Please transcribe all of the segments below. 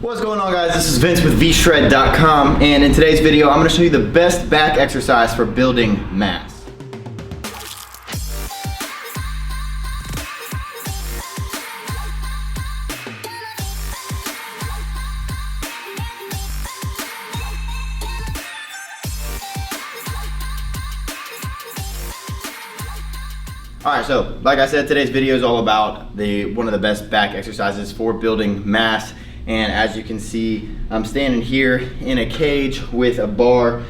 What's going on, guys? This is Vince with vshred.com, and in today's video I'm going to show you the best back exercise for building mass. Alright, so like I said, today's video is all about one of the best back exercises for building mass. And as you can see, I'm standing here in a cage with a bar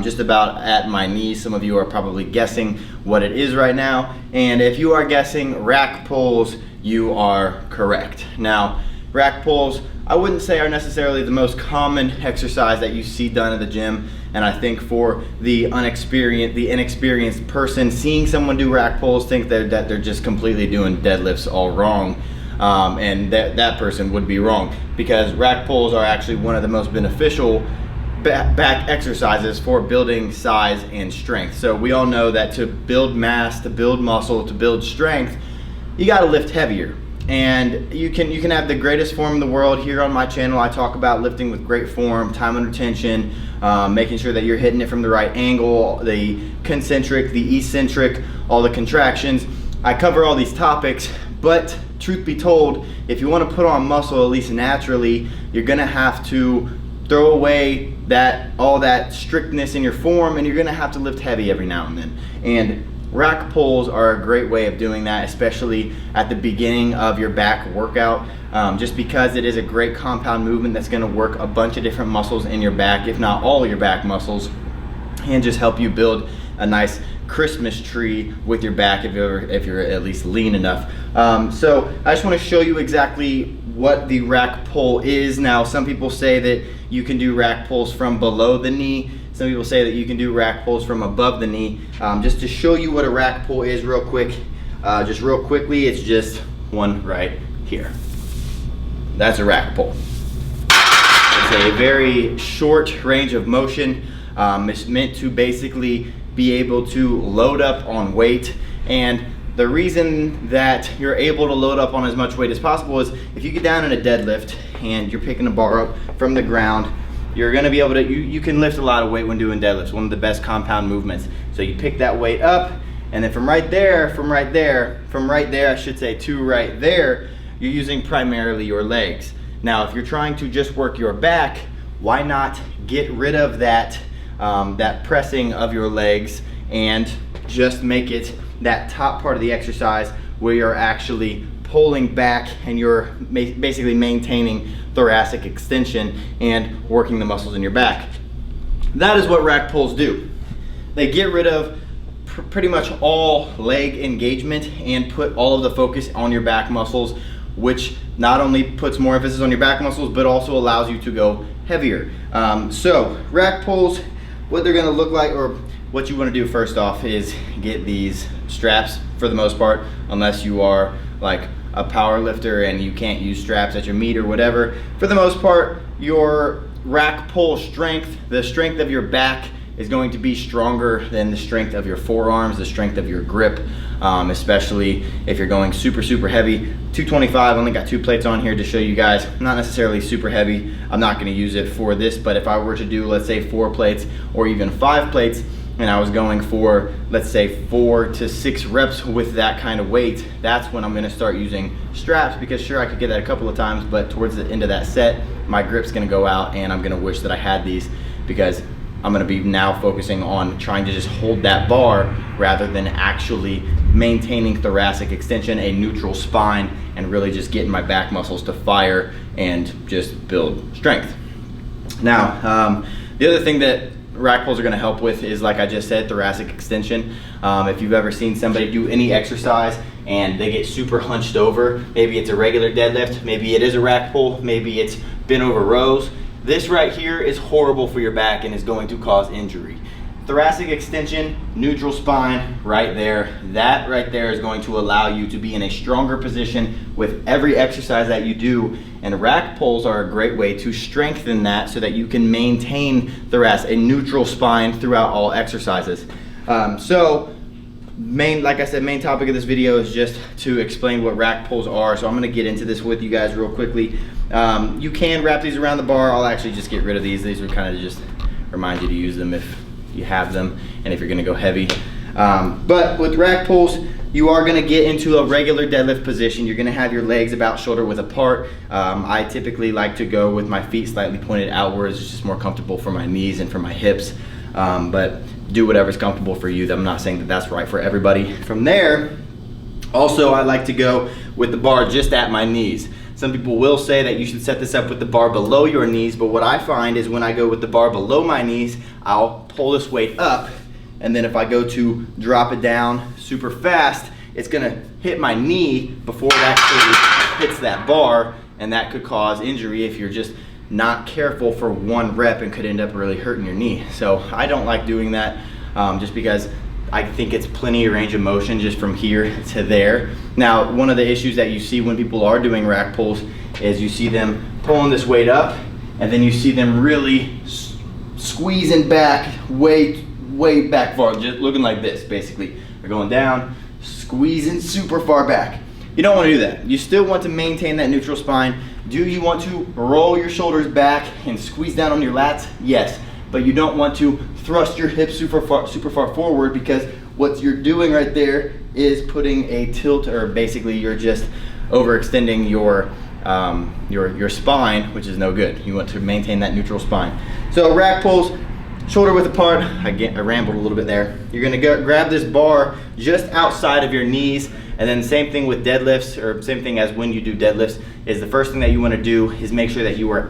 just about at my knees. Some of you are probably guessing what it is right now. And if you are guessing rack pulls, you are correct. Now, rack pulls, I wouldn't say are necessarily the most common exercise that you see done at the gym. And I think for the inexperienced person, seeing someone do rack pulls, think that they're just completely doing deadlifts all wrong. And that person would be wrong, because rack pulls are actually one of the most beneficial back exercises for building size and strength. So we all know that to build mass, to build muscle, to build strength, you got to lift heavier. And you can have the greatest form in the world. Here on my channel, I talk about lifting with great form, time under tension, making sure that you're hitting it from the right angle, the concentric, the eccentric, all the contractions. I cover all these topics, but truth be told, if you want to put on muscle, at least naturally, you're gonna have to throw away all that strictness in your form, and you're gonna have to lift heavy every now and then. And rack pulls are a great way of doing that, especially at the beginning of your back workout, just because it is a great compound movement that's gonna work a bunch of different muscles in your back, if not all of your back muscles, and just help you build a nice Christmas tree with your back if you're at least lean enough. So I just want to show you exactly what the rack pull is. Now, some people say that you can do rack pulls from below the knee. Some people say that you can do rack pulls from above the knee. Just to show you what a rack pull is real quick, just real quickly, it's just one right here. That's a rack pull. It's a very short range of motion. It's meant to basically be able to load up on weight. And the reason that you're able to load up on as much weight as possible is if you get down in a deadlift and you're picking a bar up from the ground, you're gonna be able to, you can lift a lot of weight when doing deadlifts, one of the best compound movements. So you pick that weight up, and then from right there, I should say, to right there, you're using primarily your legs. Now, if you're trying to just work your back, why not get rid of that pressing of your legs and just make it that top part of the exercise where you're actually pulling back and you're basically maintaining thoracic extension and working the muscles in your back. That is what rack pulls do. They get rid of pretty much all leg engagement and put all of the focus on your back muscles, which not only puts more emphasis on your back muscles, but also allows you to go heavier. So rack pulls, what they're gonna look like, or what you wanna do first off, is get these straps for the most part, unless you are like a power lifter and you can't use straps at your meet or whatever. For the most part, your rack pull strength, the strength of your back is going to be stronger than the strength of your forearms, the strength of your grip, especially if you're going super heavy. 225, only got 2 plates on here to show you guys. Not necessarily super heavy. I'm not gonna use it for this, but if I were to do, let's say 4 plates or even 5 plates, and I was going for, let's say 4 to 6 reps with that kind of weight, that's when I'm gonna start using straps, because sure, I could get that a couple of times, but towards the end of that set, my grip's gonna go out and I'm gonna wish that I had these, because I'm gonna be now focusing on trying to just hold that bar rather than actually maintaining thoracic extension, a neutral spine, and really just getting my back muscles to fire and just build strength. Now, the other thing that rack pulls are gonna help with is, like I just said, thoracic extension. If you've ever seen somebody do any exercise and they get super hunched over, maybe it's a regular deadlift, maybe it is a rack pull, maybe it's bent over rows, this right here is horrible for your back and is going to cause injury. Thoracic extension, neutral spine, right there. That right there is going to allow you to be in a stronger position with every exercise that you do. And rack pulls are a great way to strengthen that so that you can maintain a neutral spine throughout all exercises. Like I said, main topic of this video is just to explain what rack pulls are. So I'm gonna get into this with you guys real quickly. You can wrap these around the bar. I'll actually just get rid of these. These are kind of just remind you to use them if you have them and if you're gonna go heavy. But with rack pulls, you are gonna get into a regular deadlift position. You're gonna have your legs about shoulder width apart. I typically like to go with my feet slightly pointed outwards. It's just more comfortable for my knees and for my hips. But do whatever's comfortable for you. I'm not saying that that's right for everybody. From there, also I like to go with the bar just at my knees. Some people will say that you should set this up with the bar below your knees, but what I find is when I go with the bar below my knees, I'll pull this weight up, and then if I go to drop it down super fast, it's gonna hit my knee before it actually hits that bar, and that could cause injury if you're just not careful for one rep and could end up really hurting your knee. So I don't like doing that just because I think it's plenty of range of motion just from here to there. Now, one of the issues that you see when people are doing rack pulls is you see them pulling this weight up, and then you see them really squeezing back way back far, just looking like this basically. They're going down, squeezing super far back. You don't want to do that. You still want to maintain that neutral spine. Do you want to roll your shoulders back and squeeze down on your lats? Yes, but you don't want to thrust your hips super far forward, because what you're doing right there is putting a tilt, or basically you're just overextending your spine, which is no good. You want to maintain that neutral spine. So rack pulls, shoulder width apart. I rambled a little bit there. You're gonna grab this bar just outside of your knees, and then same thing with deadlifts, or same thing as when you do deadlifts, is the first thing that you wanna do is make sure that you are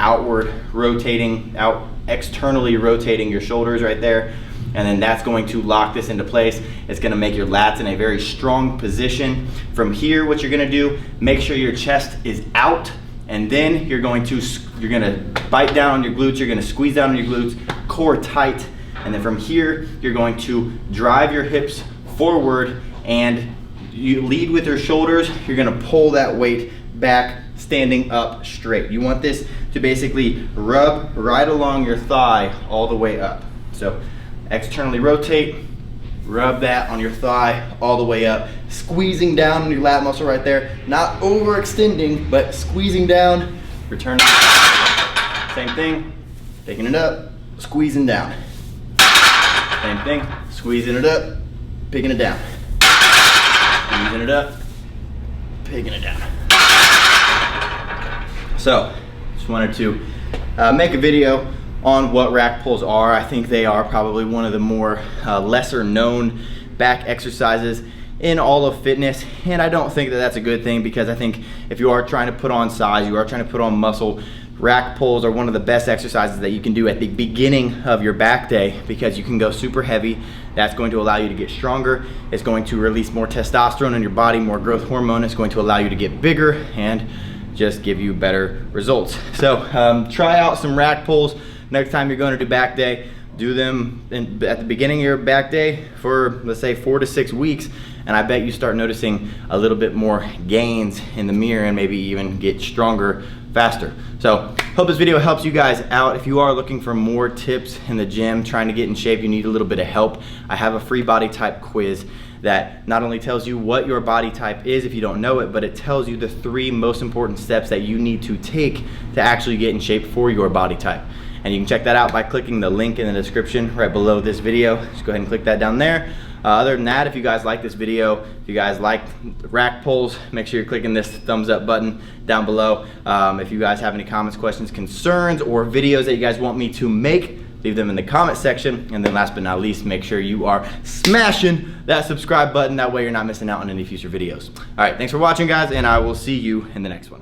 externally rotating your shoulders right there, and then that's going to lock this into place. It's gonna make your lats in a very strong position. From here, what you're gonna do, make sure your chest is out, and then you're gonna bite down on your glutes, you're gonna squeeze down on your glutes, core tight, and then from here, you're going to drive your hips forward, and you lead with your shoulders. You're gonna pull that weight back, standing up straight. You want this to basically rub right along your thigh all the way up. So externally rotate, rub that on your thigh all the way up, squeezing down on your lat muscle right there, not overextending, but squeezing down, return. Same thing, picking it up, squeezing down. Same thing, squeezing it up, picking it down. Squeezing it up, picking it down. So, just wanted to make a video on what rack pulls are. I think they are probably one of the more lesser known back exercises in all of fitness, and I don't think that that's a good thing, because I think if you are trying to put on size, you are trying to put on muscle, rack pulls are one of the best exercises that you can do at the beginning of your back day, because you can go super heavy. That's going to allow you to get stronger. It's going to release more testosterone in your body, more growth hormone. It's going to allow you to get bigger and just give you better results. So try out some rack pulls next time you're going to do back day. Do them at the beginning of your back day for, let's say, 4 to 6 weeks, and I bet you start noticing a little bit more gains in the mirror, and maybe even get stronger faster. So hope this video helps you guys out. If you are looking for more tips in the gym, trying to get in shape, you need a little bit of help, I have a free body type quiz that not only tells you what your body type is if you don't know it, but it tells you the 3 most important steps that you need to take to actually get in shape for your body type. And you can check that out by clicking the link in the description right below this video. Just go ahead and click that down there. Other than that, if you guys like this video, if you guys like rack pulls, make sure you're clicking this thumbs up button down below. If you guys have any comments, questions, concerns, or videos that you guys want me to make, leave them in the comment section. And then last but not least, make sure you are smashing that subscribe button. That way you're not missing out on any future videos. All right, thanks for watching, guys, and I will see you in the next one.